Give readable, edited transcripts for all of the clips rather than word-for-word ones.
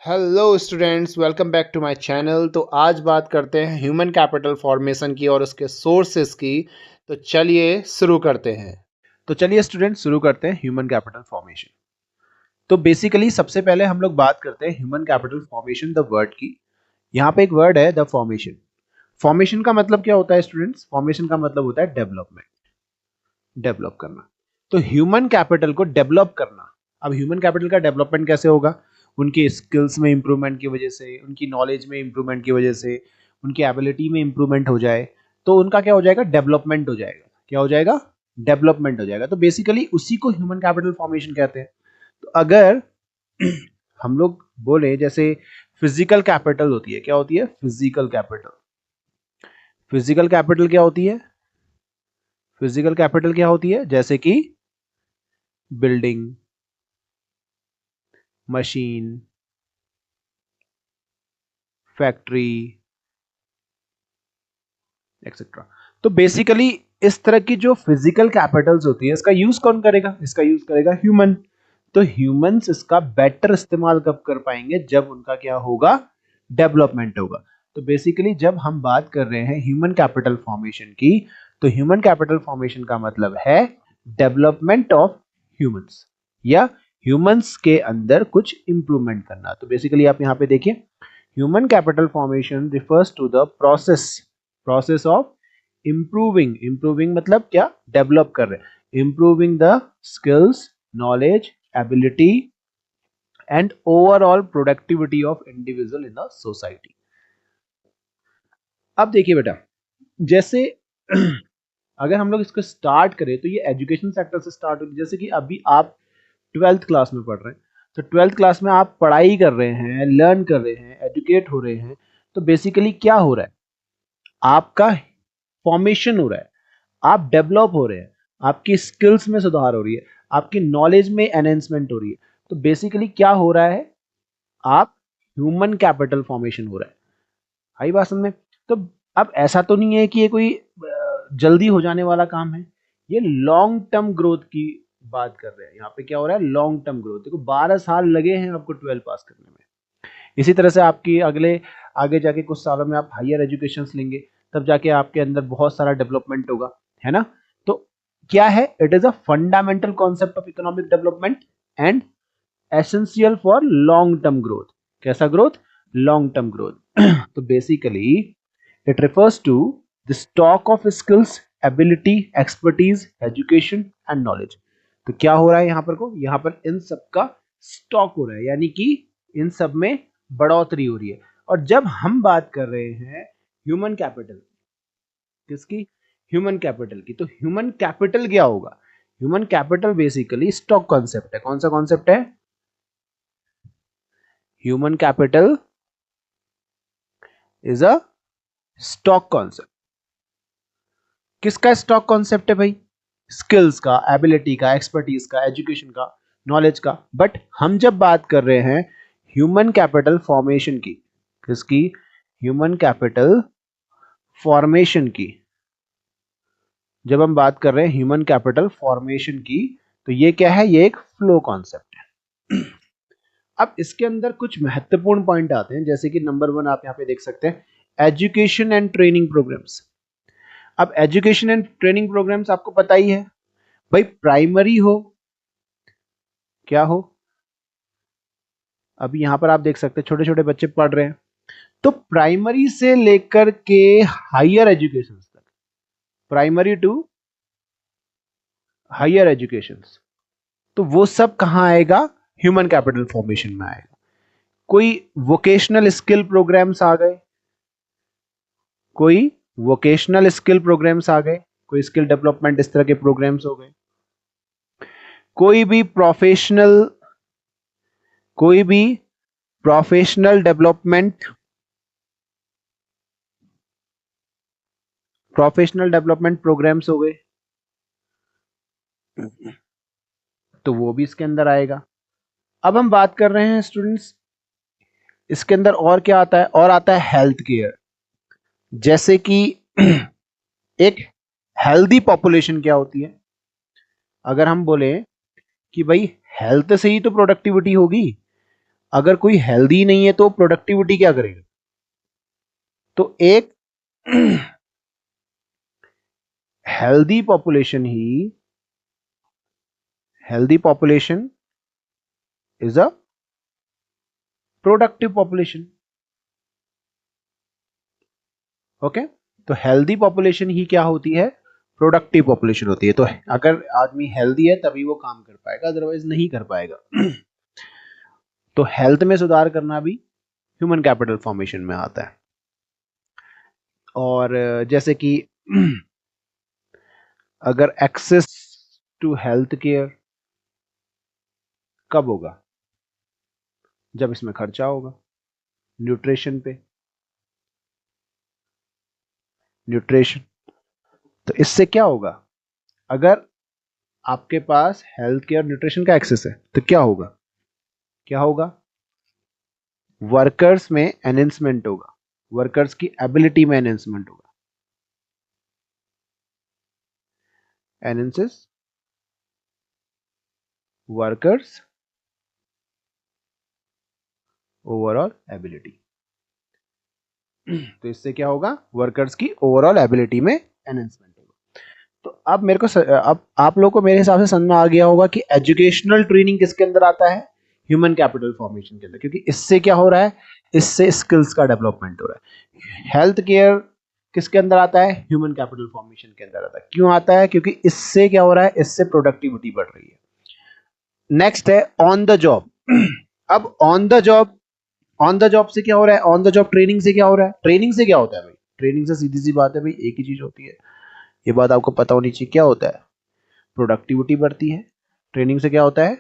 Hello students, welcome back to my channel. तो आज बात करते हैं ह्यूमन कैपिटल फॉर्मेशन की और उसके सोर्सेस की। तो चलिए शुरू करते हैं। स्टूडेंट्स शुरू करते हैं ह्यूमन कैपिटल फॉर्मेशन। तो बेसिकली सबसे पहले हम लोग बात करते हैं human capital formation the word की। यहाँ पे एक वर्ड है द फॉर्मेशन। फॉर्मेशन का मतलब क्या होता है स्टूडेंट्स? फॉर्मेशन का मतलब होता है डेवलपमेंट, डेवलप करना। तो ह्यूमन कैपिटल को डेवलप करना। अब ह्यूमन कैपिटल का डेवलपमेंट कैसे होगा? उनके स्किल्स में इंप्रूवमेंट की वजह से, उनकी नॉलेज में इंप्रूवमेंट की वजह से, उनकी एबिलिटी में इंप्रूवमेंट हो जाए तो उनका क्या हो जाएगा? डेवलपमेंट हो जाएगा। क्या हो जाएगा? डेवलपमेंट हो जाएगा। तो बेसिकली उसी को ह्यूमन कैपिटल फॉर्मेशन कहते हैं। तो अगर हम लोग बोले जैसे फिजिकल कैपिटल होती है, क्या होती है? Physical capital. फिजिकल कैपिटल क्या होती है? फिजिकल कैपिटल क्या होती है? जैसे कि बिल्डिंग, मशीन, फैक्ट्री, एक्सेट्रा। तो बेसिकली इस तरह की जो फिजिकल कैपिटल्स होती है, इसका यूज कौन करेगा? इसका यूज करेगा ह्यूमन। तो ह्यूमंस इसका बेटर इस्तेमाल कब कर पाएंगे? जब उनका क्या होगा? डेवलपमेंट होगा। तो बेसिकली जब हम बात कर रहे हैं ह्यूमन कैपिटल फॉर्मेशन की, तो ह्यूमन कैपिटल फॉर्मेशन का मतलब है डेवलपमेंट ऑफ ह्यूमंस, या ह्यूमंस के अंदर कुछ इंप्रूवमेंट करना। तो बेसिकली आप यहां पे देखिए, human capital formation refers to the process of improving. Improving मतलब क्या? डेवलप कर रहे हैं। Improving the skills, knowledge, ability and overall productivity of individual in the society. अब देखिए बेटा, जैसे अगर हम लोग इसको स्टार्ट करें तो ये एजुकेशन सेक्टर से स्टार्ट होगी। जैसे कि अभी आप 12th क्लास में पढ़ रहे हैं, तो 12th क्लास में आप पढ़ाई कर रहे हैं, लर्न कर रहे हैं, एजुकेट हो रहे हैं। तो बेसिकली क्या हो रहा है? आपका फॉर्मेशन हो रहा है, आप डेवलप हो रहे हैं, आपकी स्किल्स में सुधार हो रही है, आपकी नॉलेज में एनहेंसमेंट हो रही है। तो बेसिकली क्या हो रहा है? आप ह्यूमन कैपिटल फॉर्मेशन हो रहा है। आई बात समझ में? तो अब ऐसा तो नहीं है कि ये कोई जल्दी हो जाने वाला काम है। ये लॉन्ग टर्म ग्रोथ की बात कर रहे हैं। यहाँ पे क्या हो रहा है? Long term growth. देखो 12 साल लगे हैं आपको 12 पास करने में। इसी तरह से आपकी आगे जाके कुछ सालों में आप हायर एजुकेशन लेंगे, तब जाके आपके अंदर बहुत सारा डेवलपमेंट होगा, है ना? तो क्या है? It is a fundamental concept of economic development and essential for long term growth. कैसा ग्रोथ? Long term growth. तो basically it refers to the stock of skills, ability, expertise, education and knowledge. तो क्या हो रहा है यहाँ पर? यहाँ पर इन सब का स्टॉक हो रहा है, यानी कि इन सब में बढ़ोतरी हो रही है। और जब हम बात कर रहे हैं ह्यूमन कैपिटल, किसकी? ह्यूमन कैपिटल की। तो ह्यूमन कैपिटल क्या होगा? Human capital basically stock concept है। कौन सा कॉन्सेप्ट है? Human capital is a stock concept. किसका स्टॉक कॉन्सेप्ट है भाई? स्किल्स का, एबिलिटी का, एक्सपर्टीज का, एजुकेशन का, नॉलेज का। बट हम जब बात कर रहे हैं ह्यूमन कैपिटल फॉर्मेशन की, किसकी? ह्यूमन कैपिटल फॉर्मेशन की। जब हम बात कर रहे हैं ह्यूमन कैपिटल फॉर्मेशन की, तो ये क्या है? ये एक फ्लो कॉन्सेप्ट है। अब इसके अंदर कुछ महत्वपूर्ण पॉइंट आते हैं, जैसे कि नंबर 1 आप यहां पे देख सकते हैं, एजुकेशन एंड ट्रेनिंग प्रोग्राम्स। अब एजुकेशन एंड ट्रेनिंग प्रोग्राम्स आपको पता ही है भाई, प्राइमरी हो, क्या हो? अभी यहां पर आप देख सकते हैं छोटे छोटे बच्चे पढ़ रहे हैं। तो प्राइमरी से लेकर के हायर एजुकेशन तक, प्राइमरी टू हायर एजुकेशन, तो वो सब कहां आएगा? ह्यूमन कैपिटल फॉर्मेशन में आएगा। कोई वोकेशनल स्किल प्रोग्राम्स आ गए, कोई वोकेशनल स्किल प्रोग्राम्स आ गए, कोई स्किल डेवलपमेंट इस तरह के प्रोग्राम्स हो गए। कोई भी प्रोफेशनल, कोई भी professional development, professional development programs हो गए, तो वो भी इसके अंदर आएगा। अब हम बात कर रहे हैं स्टूडेंट्स, इसके अंदर और क्या आता है? और आता है हेल्थ केयर। जैसे कि एक हेल्दी पॉपुलेशन क्या होती है? अगर हम बोले कि भाई हेल्थ से ही तो प्रोडक्टिविटी होगी, अगर कोई हेल्दी नहीं है तो प्रोडक्टिविटी क्या करेगा? तो एक healthy population he healthy population is a productive population. Okay, तो हेल्दी पॉपुलेशन ही क्या होती है? प्रोडक्टिव पॉपुलेशन होती है। तो अगर आदमी हेल्दी है तभी वो काम कर पाएगा, अदरवाइज नहीं कर पाएगा। तो हेल्थ में सुधार करना भी ह्यूमन कैपिटल फॉर्मेशन में आता है। और जैसे कि अगर एक्सेस टू हेल्थ केयर कब होगा? जब इसमें खर्चा होगा न्यूट्रिशन पे। न्यूट्रिशन, तो इससे क्या होगा? अगर आपके पास हेल्थ केयर न्यूट्रिशन का एक्सेस है तो क्या होगा? क्या होगा? वर्कर्स में एनहेंसमेंट होगा, वर्कर्स की एबिलिटी में एनहेंसमेंट होगा। Enhances workers overall ability. तो इससे क्या होगा? वर्कर्स की ओवरऑल एबिलिटी में एनहेंसमेंट होगा। तो अब मेरे को अब आप लोगों को मेरे हिसाब से समझ में आ गया होगा कि एजुकेशनल ट्रेनिंग किसके अंदर आता है? ह्यूमन कैपिटल फॉर्मेशन के अंदर। क्योंकि इससे क्या हो रहा है? इससे स्किल्स का डेवलपमेंट हो रहा है। हेल्थ केयर किसके अंदर आता है? ह्यूमन कैपिटल फॉर्मेशन के अंदर आता है। क्यों आता है? क्योंकि इससे क्या हो रहा है? इससे प्रोडक्टिविटी बढ़ रही है। नेक्स्ट है ऑन द जॉब। अब ऑन द जॉब से क्या हो रहा है? ऑन द जॉब ट्रेनिंग से क्या हो रहा है? ट्रेनिंग से क्या होता है भाई? ट्रेनिंग से सीधी सी बात है भाई, एक ही चीज होती है, ये बात आपको पता होनी चाहिए। क्या होता है? प्रोडक्टिविटी बढ़ती है। ट्रेनिंग से क्या होता है?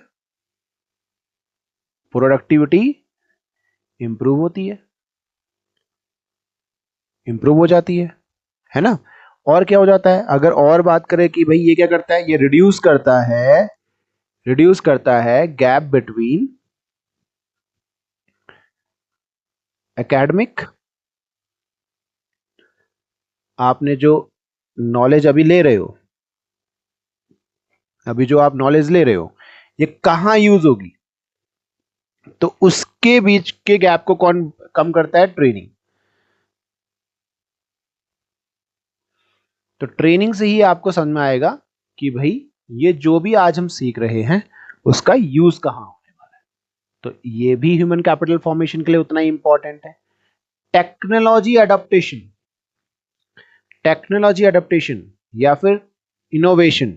प्रोडक्टिविटी इंप्रूव होती है, इंप्रूव हो जाती है ना? और क्या हो जाता है? अगर और बात करें कि भाई ये क्या करता है? ये रिड्यूस करता है गैप बिटवीन एकेडमिक, आपने जो नॉलेज अभी ले रहे हो, अभी जो आप नॉलेज ले रहे हो, ये कहां यूज होगी? तो उसके बीच के गैप को कौन कम करता है? ट्रेनिंग। तो ट्रेनिंग से ही आपको समझ में आएगा कि भाई ये जो भी आज हम सीख रहे हैं उसका यूज कहां होने वाला है। तो ये भी ह्यूमन कैपिटल फॉर्मेशन के लिए उतना ही इंपॉर्टेंट है। टेक्नोलॉजी अडॉप्टेशन, टेक्नोलॉजी अडॉप्टेशन या फिर इनोवेशन।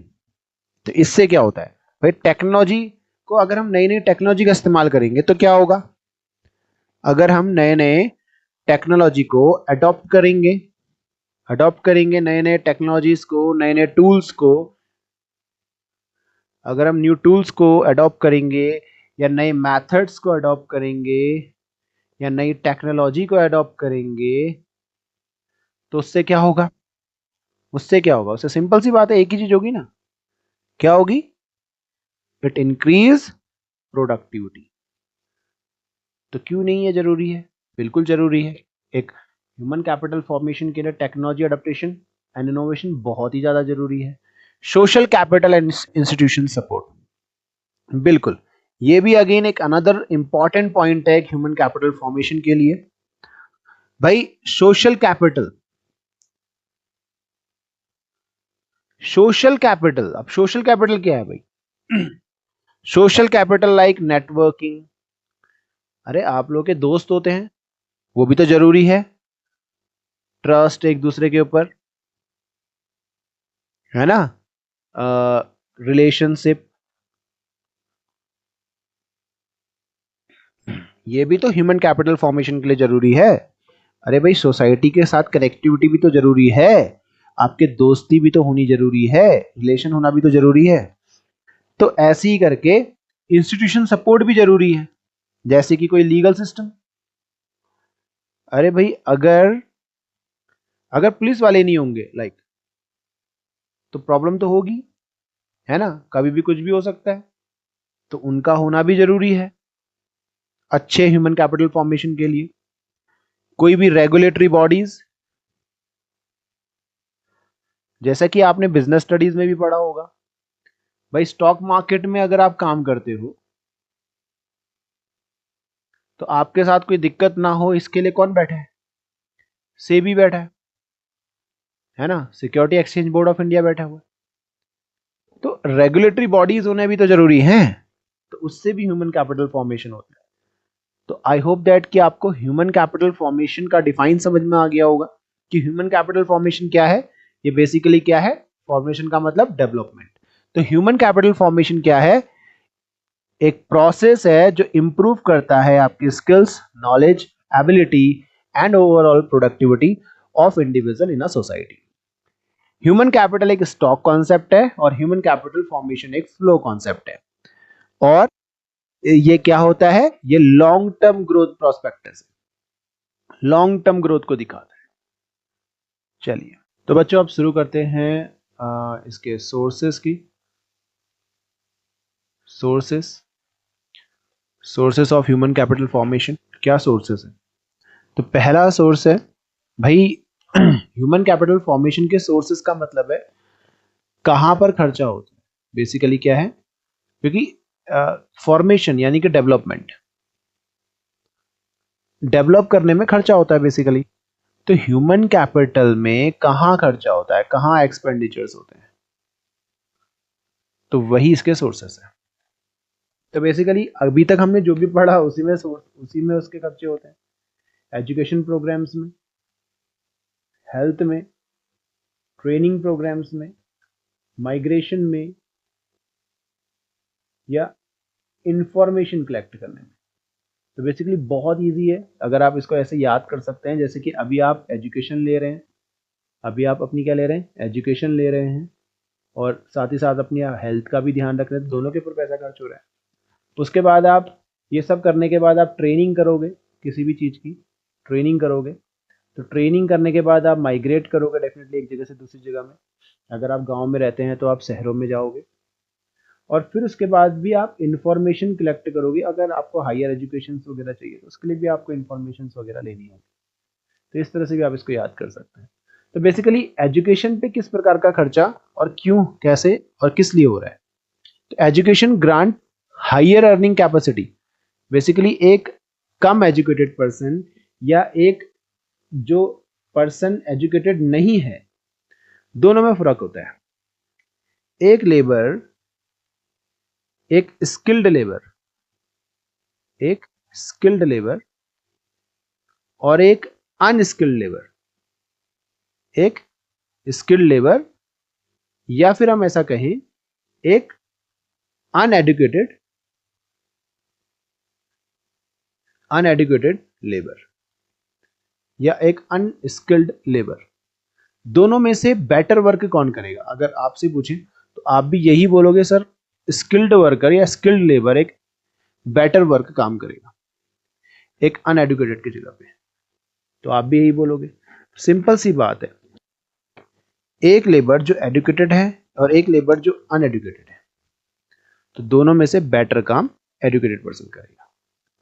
तो इससे क्या होता है भाई? टेक्नोलॉजी को, अगर हम नई नई टेक्नोलॉजी का इस्तेमाल करेंगे तो क्या होगा? अगर हम नए नए टेक्नोलॉजी को अडॉप्ट करेंगे नए नए टेक्नोलॉजीज को, नए नए टूल्स को, अगर हम न्यू टूल्स को अडॉप्ट करेंगे या नए मेथड्स को अडॉप्ट करेंगे या नई टेक्नोलॉजी को अडॉप्ट करेंगे तो उससे क्या होगा? उससे क्या होगा? उससे सिंपल सी बात है, एक ही चीज होगी ना। क्या होगी? It increase productivity. तो क्यों नहीं है? जरूरी है, बिल्कुल जरूरी है। एक ह्यूमन कैपिटल फॉर्मेशन के लिए टेक्नोलॉजी अडॉप्टेशन एंड इनोवेशन बहुत ही ज्यादा जरूरी है। Social capital and institution support, बिल्कुल, ये भी अगेन एक अनदर इंपॉर्टेंट पॉइंट है ह्यूमन कैपिटल फॉर्मेशन के लिए। भाई सोशल कैपिटल, सोशल कैपिटल, अब सोशल कैपिटल क्या है भाई? सोशल कैपिटल लाइक नेटवर्किंग, अरे आप लोग के दोस्त होते हैं, वो भी तो जरूरी है। ट्रस्ट एक दूसरे के ऊपर, है ना? रिलेशनशिप, ये भी तो ह्यूमन कैपिटल फॉर्मेशन के लिए जरूरी है। अरे भाई सोसाइटी के साथ कनेक्टिविटी भी तो जरूरी है, आपके दोस्ती भी तो होनी जरूरी है, रिलेशन होना भी तो जरूरी है। तो ऐसे ही करके इंस्टीट्यूशन सपोर्ट भी जरूरी है, जैसे कि कोई लीगल सिस्टम। अरे भाई अगर अगर पुलिस वाले नहीं होंगे लाइक, तो प्रॉब्लम तो होगी, है ना? कभी भी कुछ भी हो सकता है। तो उनका होना भी जरूरी है अच्छे ह्यूमन कैपिटल फॉर्मेशन के लिए। कोई भी रेगुलेटरी बॉडीज, जैसा कि आपने बिजनेस स्टडीज में भी पढ़ा होगा, भाई स्टॉक मार्केट में अगर आप काम करते हो तो आपके साथ कोई दिक्कत ना हो इसके लिए कौन बैठा है? सेबी बैठा है ना, security exchange board of India बैठा हुआ है। तो रेगुलेटरी बॉडीज होने भी तो जरूरी हैं, तो उससे भी ह्यूमन कैपिटल फॉर्मेशन होता है। तो आई होप दैट कि आपको ह्यूमन कैपिटल फॉर्मेशन का डिफाइन समझ में आ गया होगा कि ह्यूमन कैपिटल फॉर्मेशन क्या है। ये बेसिकली क्या है, फॉर्मेशन का मतलब डेवलपमेंट। तो ह्यूमन कैपिटल फॉर्मेशन क्या है, एक प्रोसेस है जो इंप्रूव करता है आपकी skills, knowledge, ability and overall productivity of individual in a society. Human capital एक स्टॉक कॉन्सेप्ट है और ह्यूमन कैपिटल फॉर्मेशन एक फ्लो कॉन्सेप्ट है। और ये क्या होता है, ये लॉन्ग टर्म ग्रोथ प्रोस्पेक्टस है, लॉन्ग टर्म ग्रोथ को दिखाता है। चलिए तो बच्चों अब शुरू करते हैं इसके सोर्सेस की। Sources of human capital formation, क्या सोर्सेस है? तो पहला सोर्स है भाई ह्यूमन कैपिटल फॉर्मेशन के सोर्सेस का मतलब है कहां पर खर्चा होता है। बेसिकली क्या है, क्योंकि फॉर्मेशन यानी कि डेवलप करने में खर्चा होता है बेसिकली। तो ह्यूमन कैपिटल में कहां खर्चा होता है, कहां एक्सपेंडिचर्स होते हैं, तो वही इसके सोर्सेस है। तो बेसिकली अभी तक हमने जो भी पढ़ा उसी में उसके खर्चे होते हैं। एजुकेशन प्रोग्राम्स में, हेल्थ में, ट्रेनिंग प्रोग्राम्स में, माइग्रेशन में, या इंफॉर्मेशन कलेक्ट करने में। तो बेसिकली बहुत इजी है, अगर आप इसको ऐसे याद कर सकते हैं जैसे कि अभी आप एजुकेशन ले रहे हैं, अभी आप अपनी क्या ले रहे हैं, एजुकेशन ले रहे हैं, और साथ ही साथ अपनी हेल्थ का भी ध्यान रख रहे हैं, दोनों के ऊपर पैसा खर्च हो रहा है। उसके बाद आप ये सब करने के बाद आप ट्रेनिंग करोगे, किसी भी चीज़ की ट्रेनिंग करोगे, तो ट्रेनिंग करने के बाद आप माइग्रेट करोगे डेफिनेटली एक जगह से दूसरी जगह में। अगर आप गांव में रहते हैं तो आप शहरों में जाओगे, और फिर उसके बाद भी आप इंफॉर्मेशन कलेक्ट करोगे। अगर आपको हायर एजुकेशन वगैरह चाहिए तो उसके लिए भी आपको इंफॉर्मेशन वगैरह लेनी होगी। तो इस तरह से भी आप इसको याद कर सकते हैं। तो बेसिकली एजुकेशन पे किस प्रकार का खर्चा और क्यों, कैसे और किस लिए हो रहा है। तो education grant higher earning capacity. Basically एक कम एजुकेटेड पर्सन या एक जो पर्सन एजुकेटेड नहीं है, दोनों में फर्क होता है। एक लेबर, एक स्किल्ड लेबर और एक अनस्किल्ड लेबर। एक स्किल्ड लेबर, या फिर हम ऐसा कहें एक अनएडुकेटेड लेबर या एक अनस्किल्ड लेबर। दोनों में से बेटर वर्क कौन करेगा? अगर आपसे पूछें तो आप भी यही बोलोगे सर, स्किल्ड वर्कर या स्किल्ड लेबर एक बेटर वर्क काम करेगा एक अनएडुकेटेड की जगह पे। तो आप भी यही बोलोगे। सिंपल सी बात है, एक लेबर जो एडुकेटेड है और एक लेबर जो अनएडुकेटेड है, तो दोनों में से बेटर काम एडुकेटेड पर्सन करेगा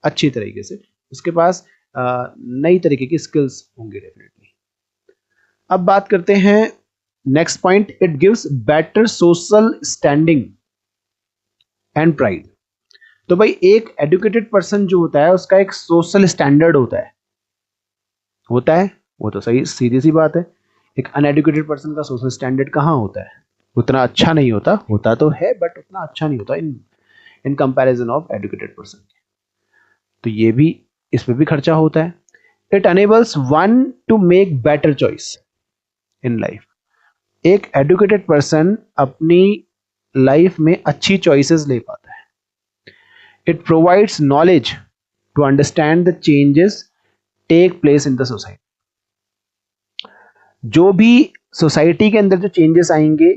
अच्छी तरीके से। उसके पास नई तरीके की स्किल्स होंगे डेफिनेटली। अब बात करते हैं next point, it gives better social standing and pride. तो भाई एक एडुकेटेड पर्सन जो होता है उसका एक सोशल स्टैंडर्ड होता है, वो तो सही सीधी सी बात है। एक अनएडुकेटेड पर्सन का सोशल स्टैंडर्ड कहाँ होता है, उतना अच्छा नहीं होता, होता तो है बट उतना अच्छा नहीं होता in comparison of educated person. तो ये भी, इसमें भी खर्चा होता है। It enables one to make better choice in life. एक एडुकेटेड पर्सन अपनी लाइफ में अच्छी चॉइसेस ले पाता है। It provides knowledge to understand the changes take place in the society. जो भी सोसाइटी के अंदर जो चेंजेस आएंगे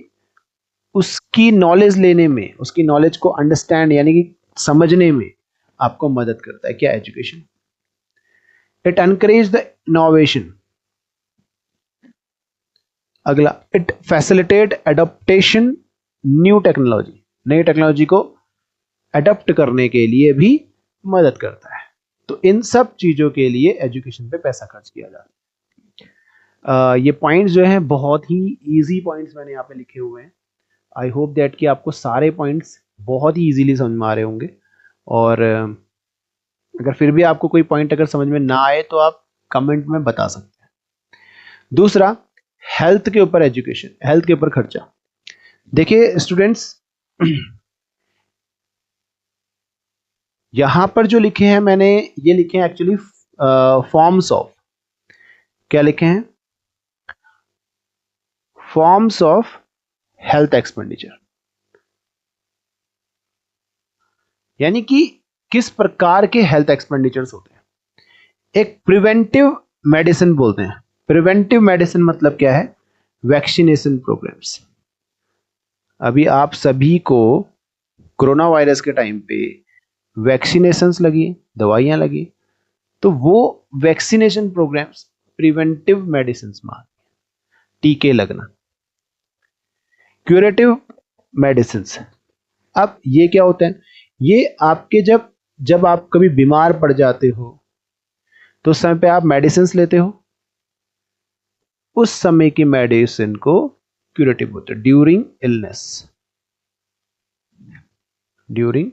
उसकी नॉलेज लेने में, उसकी नॉलेज को अंडरस्टैंड यानी कि समझने में आपको मदद करता है क्या, education. It encourage the innovation. अगला, it facilitate adaptation new technology. नई टेक्नोलॉजी को अडॉप्ट करने के लिए भी मदद करता है। तो इन सब चीजों के लिए एजुकेशन पे पैसा खर्च किया जाता है। ये पॉइंट्स जो हैं बहुत ही इजी पॉइंट्स मैंने यहाँ पे लिखे हुए हैं। आई होप दैट कि आपको सारे पॉइंट्स बहुत ही इजीली समझ में आ रहे होंगे। और अगर फिर भी आपको कोई पॉइंट अगर समझ में ना आए तो आप कमेंट में बता सकते हैं। दूसरा, हेल्थ के ऊपर एजुकेशन, हेल्थ के ऊपर खर्चा। देखिए स्टूडेंट्स, यहां पर जो लिखे हैं मैंने, ये लिखे हैं एक्चुअली फॉर्म्स ऑफ, क्या लिखे हैं, फॉर्म्स ऑफ हेल्थ एक्सपेंडिचर, यानी कि किस प्रकार के हेल्थ एक्सपेंडिचर्स होते हैं। एक प्रिवेंटिव मेडिसिन बोलते हैं। प्रिवेंटिव मेडिसिन मतलब क्या है, वैक्सीनेशन प्रोग्राम्स। अभी आप सभी को कोरोना वायरस के टाइम पे वैक्सीनेशंस लगी, दवाइयां लगी, तो वो वैक्सीनेशन प्रोग्राम्स प्रिवेंटिव मेडिसिन मान, टीके लगना। क्यूरेटिव मेडिसिन, अब ये क्या होता है, ये आपके जब जब आप कभी बीमार पड़ जाते हो तो उस समय पे आप मेडिसिन लेते हो, उस समय की मेडिसिन को क्यूरेटिव बोलते हैं, ड्यूरिंग इलनेस, ड्यूरिंग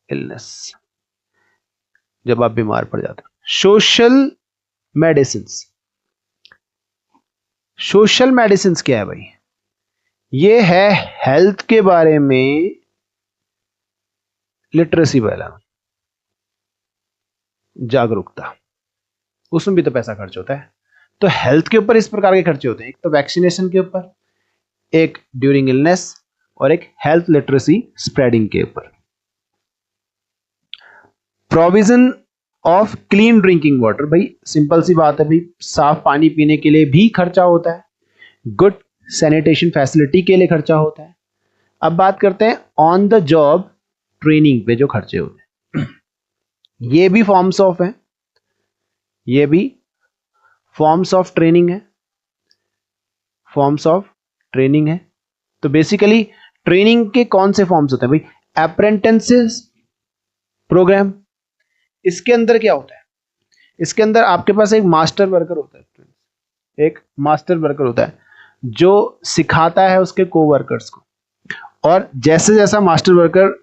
इलनेस, जब आप बीमार पड़ जाते हो। सोशल मेडिसिन, सोशल मेडिसिन क्या है भाई, ये है हेल्थ के बारे में लिटरेसी वाला, जागरूकता, उसमें भी तो पैसा खर्च होता है। तो हेल्थ के ऊपर इस प्रकार के खर्चे होते हैं, एक तो वैक्सीनेशन के ऊपर, एक ड्यूरिंग इलनेस, और एक हेल्थ लिटरेसी स्प्रेडिंग के ऊपर। Provision of clean drinking water, भाई सिंपल सी बात है भाई, साफ पानी पीने के लिए भी खर्चा होता है, गुड सैनिटेशन फैसिलिटी के लिए खर्चा होता है। अब बात करते हैं ऑन द जॉब ट्रेनिंग पे जो खर्चे होते हैं, ये भी फॉर्म्स ऑफ है, ये भी फॉर्म्स ऑफ ट्रेनिंग है, फॉर्म्स ऑफ ट्रेनिंग है। तो बेसिकली ट्रेनिंग के कौन से फॉर्म्स होते हैं भाई, अप्रेंटिस प्रोग्राम, इसके अंदर क्या होता है, इसके अंदर आपके पास एक मास्टर वर्कर होता है, एक मास्टर वर्कर होता है जो सिखाता है उसके कोवर्कर्स को, और जैसे जैसा मास्टर वर्कर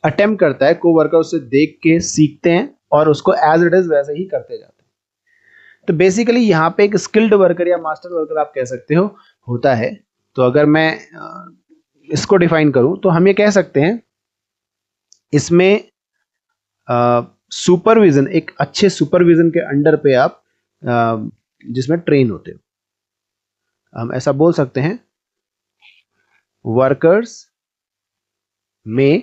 अटेम्प्ट करता है, कोवर्कर उससे देख के सीखते हैं और उसको एज इट इज वैसे ही करते जाते हैं। तो बेसिकली यहाँ पे एक स्किल्ड वर्कर या मास्टर वर्कर आप कह सकते हो होता है। तो अगर मैं इसको डिफाइन करूं तो हम ये कह सकते हैं, इसमें सुपरविजन, एक अच्छे सुपरविजन के अंडर पे आप जिसमें ट्रेन होते हो, हम ऐसा बोल सकते हैं, वर्कर्स में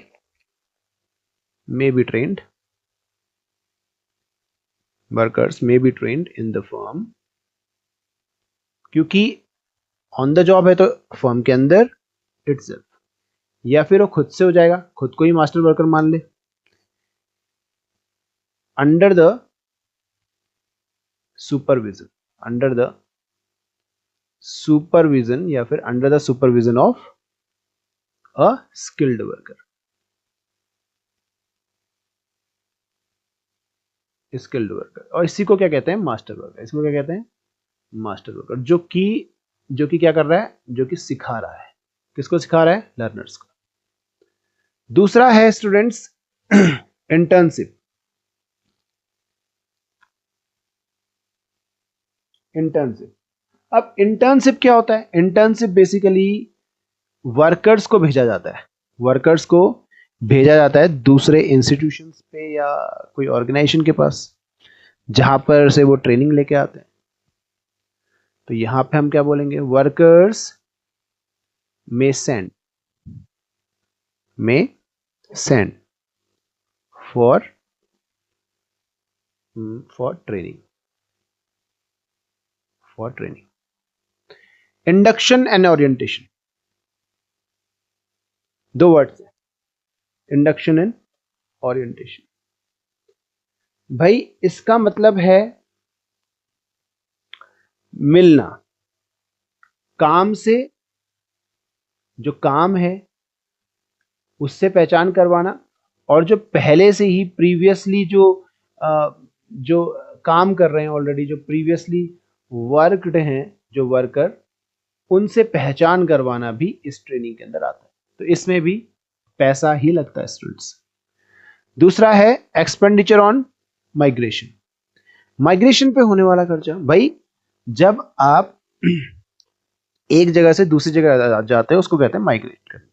बी ट्रेन्ड, वर्कर्स में be trained in the firm, क्योंकि ऑन द जॉब है तो फर्म के अंदर इटसेल्फ, या फिर वो खुद से हो जाएगा, खुद को ही मास्टर वर्कर मान ले, under the supervision, under the supervision, या फिर under the supervision of a skilled worker, skilled worker. और इसी को क्या कहते हैं, मास्टर वर्कर। इसको क्या कहते हैं, मास्टर वर्कर, जो कि क्या कर रहा है, जो कि सिखा रहा है, किसको सिखा रहा है, लर्नर्स को। दूसरा है स्टूडेंट्स इंटर्नशिप। इंटर्नशिप, अब इंटर्नशिप क्या होता है, इंटर्नशिप बेसिकली वर्कर्स को भेजा जाता है, वर्कर्स को भेजा जाता है दूसरे इंस्टीट्यूशंस पे या कोई ऑर्गेनाइजेशन के पास, जहां पर से वो ट्रेनिंग लेके आते हैं। तो यहां पे हम क्या बोलेंगे, वर्कर्स में सेंड, में send for training, for training. Induction and orientation, दो वर्ड्स है, इंडक्शन एंड ओरिएंटेशन। भाई इसका मतलब है मिलना, काम से, जो काम है उससे पहचान करवाना, और जो पहले से ही प्रीवियसली जो काम कर रहे हैं ऑलरेडी, जो प्रीवियसली वर्कड हैं जो वर्कर, उनसे पहचान करवाना भी इस ट्रेनिंग के अंदर आता है। तो इसमें भी पैसा ही लगता है स्टूडेंट्स। दूसरा है एक्सपेंडिचर ऑन माइग्रेशन, माइग्रेशन पे होने वाला खर्चा। भाई जब आप एक जगह से दूसरी जगह जाते हैं उसको कहते हैं माइग्रेट करना।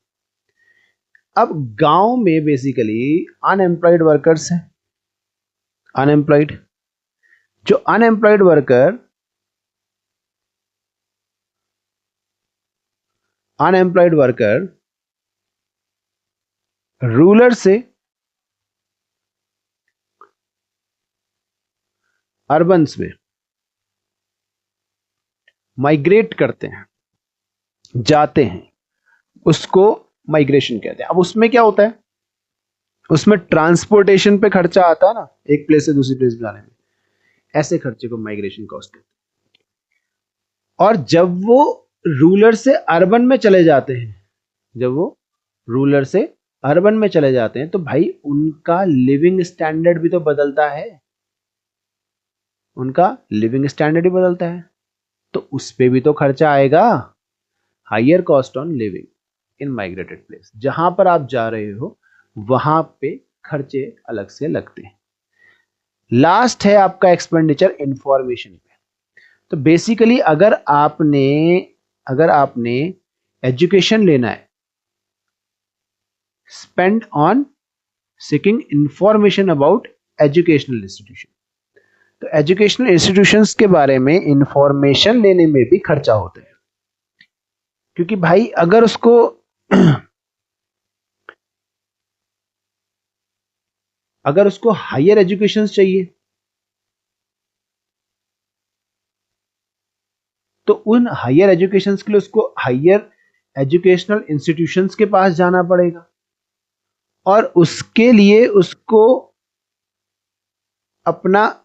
अब गांव में बेसिकली अनएम्प्लॉयड वर्कर्स हैं, अनएम्प्लॉयड, जो अनएम्प्लॉयड वर्कर रूरल से अर्बन्स में माइग्रेट करते हैं, जाते हैं, उसको माइग्रेशन कहते हैं। अब उसमें क्या होता है, उसमें ट्रांसपोर्टेशन पे खर्चा आता है ना, एक प्लेस से दूसरी प्लेस जाने में, ऐसे खर्चे को माइग्रेशन कॉस्ट कहते हैं। और जब वो रूरल से अर्बन में चले जाते हैं, जब वो रूरल से अर्बन में चले जाते हैं तो भाई उनका लिविंग स्टैंडर्ड भी तो बदलता है, उनका लिविंग स्टैंडर्ड ही बदलता है, तो उस पे भी तो खर्चा आएगा, higher cost on living in migrated place. जहां पर आप जा रहे हो वहां पे खर्चे अलग से लगते हैं। लास्ट है आपका एक्सपेंडिचर इंफॉर्मेशन पे। तो बेसिकली अगर आपने एजुकेशन लेना है, spend on seeking information about educational institution, तो एजुकेशनल इंस्टीट्यूशंस के बारे में इंफॉर्मेशन लेने में भी खर्चा होता है। क्योंकि भाई अगर उसको हायर एजुकेशन चाहिए तो उन हायर एजुकेशन के लिए उसको हायर एजुकेशनल इंस्टीट्यूशंस के पास जाना पड़ेगा, और उसके लिए उसको अपना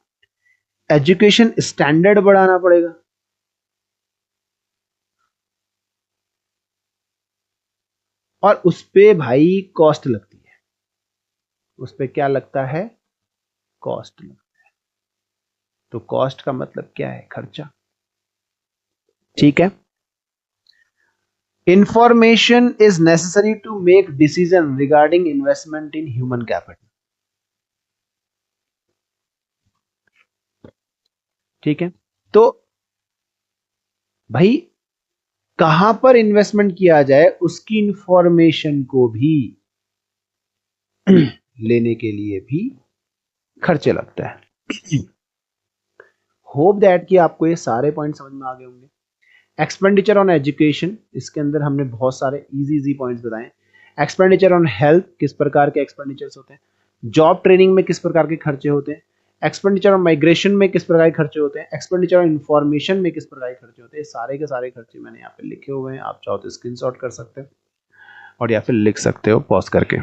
एजुकेशन स्टैंडर्ड बढ़ाना पड़ेगा। और उस पे भाई कॉस्ट लगती है, उस पे क्या लगता है, कॉस्ट लगता है। तो कॉस्ट का मतलब क्या है, खर्चा। ठीक है, information is necessary to make decision regarding investment in human capital. ठीक है, तो भाई कहां पर इन्वेस्टमेंट किया जाए उसकी इंफॉर्मेशन को भी लेने के लिए भी खर्चे लगता है। होप दैट कि आपको ये सारे पॉइंट समझ में आ गए होंगे। एक्सपेंडिचर ऑन एजुकेशन, इसके अंदर हमने बहुत सारे इजी पॉइंट्स बताए। एक्सपेंडिचर ऑन हेल्थ, किस प्रकार के एक्सपेंडिचर्स होते हैं। जॉब ट्रेनिंग में किस प्रकार के खर्चे होते हैं। एक्सपेंडिचर ऑन माइग्रेशन में किस प्रकार के खर्चे होते हैं। एक्सपेंडिचर ऑन इन्फॉर्मेशन में किस प्रकार के खर्चे होते हैं। सारे के सारे खर्चे मैंने यहाँ पे लिखे हुए हैं, आप चाहो तो स्क्रीनशॉट कर सकते हो और या फिर लिख सकते हो पॉज करके।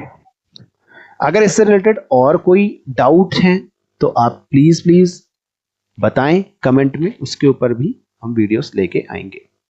अगर इससे रिलेटेड और कोई डाउट है तो आप प्लीज बताएं कमेंट में, उसके ऊपर भी हम वीडियोस लेके आएंगे।